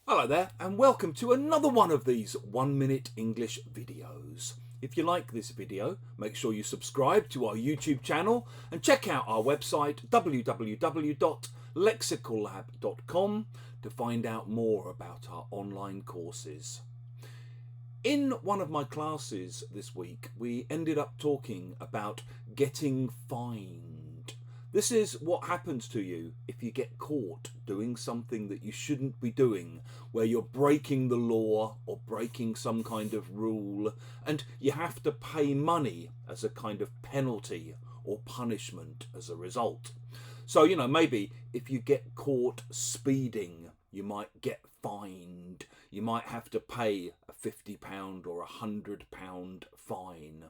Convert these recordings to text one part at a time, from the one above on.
Hello there and welcome to another one of these 1 minute English videos. If you like this video, make sure you subscribe to our YouTube channel and check out our website www.lexicallab.com to find out more about our online courses. In one of my classes this week, we ended up talking about getting fined. This is what happens to you if you get caught doing something that you shouldn't be doing, where you're breaking the law or breaking some kind of rule, and you have to pay money as a kind of penalty or punishment as a result. So, maybe if you get caught speeding, you might get fined. You might have to pay a £50 or £100 fine.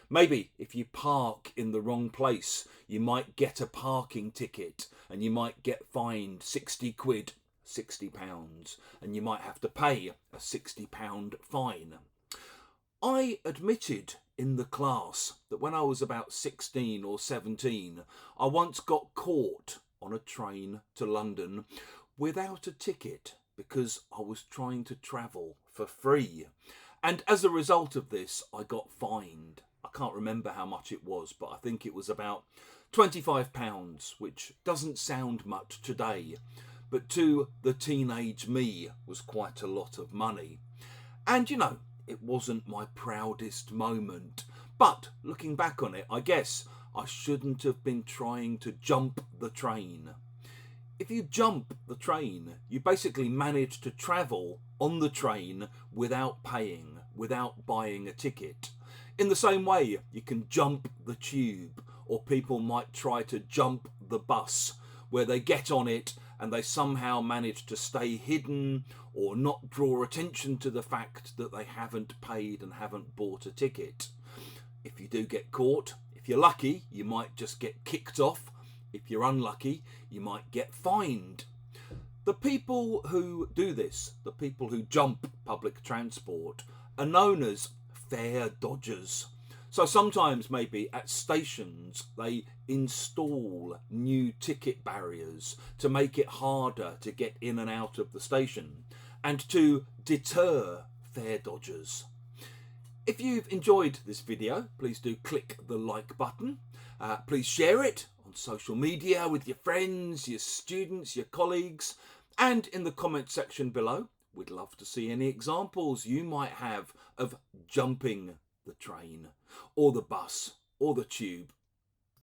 Maybe if you park in the wrong place, you might get a parking ticket and you might get fined 60 quid, £60, and you might have to pay a £60 fine. I admitted in the class that when I was about 16 or 17, I once got caught on a train to London without a ticket because I was trying to travel for free. And as a result of this, I got fined. I can't remember how much it was, but I think it was about £25, which doesn't sound much today, but to the teenage me was quite a lot of money. And it wasn't my proudest moment, but looking back on it, I guess I shouldn't have been trying to jump the train. If you jump the train, you basically manage to travel on the train without paying, without buying a ticket. In the same way, you can jump the tube, or people might try to jump the bus, where they get on it and they somehow manage to stay hidden or not draw attention to the fact that they haven't paid and haven't bought a ticket. If you do get caught, if you're lucky, you might just get kicked off. If you're unlucky, you might get fined. The people who do this, the people who jump public transport, are known as fare dodgers. So sometimes maybe at stations they install new ticket barriers to make it harder to get in and out of the station and to deter fare dodgers. If you've enjoyed this video, please do click the like button. Please share it on social media with your friends, your students, your colleagues, and in the comment section below. We'd love to see any examples you might have of jumping the train or the bus or the tube